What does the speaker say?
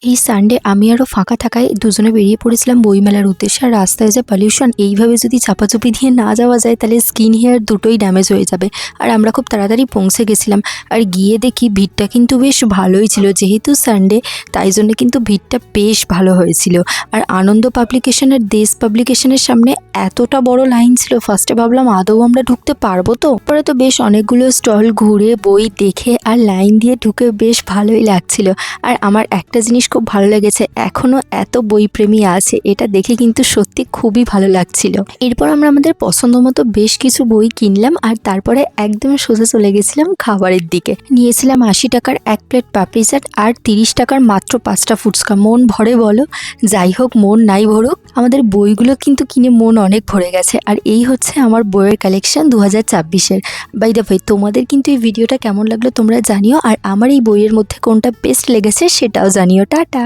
এই সানডে আমি আরও ফাঁকা থাকায় দুজনে বেরিয়ে পড়েছিলাম বইমেলার উদ্দেশ্যে। আর রাস্তায় যে পলিউশন, এইভাবে যদি চাপাচুপি দিয়ে না যাওয়া যায় তাহলে স্কিন হেয়ার দুটোই ড্যামেজ হয়ে যাবে। আর আমরা খুব তাড়াতাড়ি পৌঁছে গেছিলাম। আর গিয়ে দেখি ভিড়টা কিন্তু বেশ ভালোই ছিল, যেহেতু সানডে তাই জন্য কিন্তু ভিড়টা বেশ ভালো হয়েছিল। আর আনন্দ পাবলিকেশনের দেশ পাবলিকেশনের সামনে এতটা বড় লাইন ছিল, ফার্স্টে ভাবলাম আদৌ আমরা ঢুকতে পারবো তো। পরে তো বেশ অনেকগুলো স্টল ঘুরে বই দেখে আর লাইন দিয়ে ঢুকে বেশ ভালোই লাগছিল। আর আমার একটা জিনিস খুব ভালো লেগেছে, এখনও এত বইপ্রেমী আছে, এটা দেখে কিন্তু সত্যি খুবই ভালো লাগছিল। এরপর আমরা আমাদের পছন্দ মতো বেশ কিছু বই কিনলাম আর তারপরে একদম সোজা চলে গেছিলাম খাবারের দিকে। নিয়েছিলাম 80 টাকার এক প্লেট পাপড়ি চাট আর 30 টাকার মাত্র 5টা ফুচকা। মন ভরে বলো? যাই হোক, মন নাই ভরুক, আমাদের বইগুলো কিন্তু কিনে মন অনেক ভরে গেছে। আর এই হচ্ছে আমার বইয়ের কালেকশন 2024-এর। বাই দ্য ওয়ে, তোমাদের কিন্তু এই ভিডিওটা কেমন লাগলো তোমরা জানিও, আর আমার এই বইয়ের মধ্যে কোনটা বেস্ট লেগেছে সেটাও জানিও। টাটা।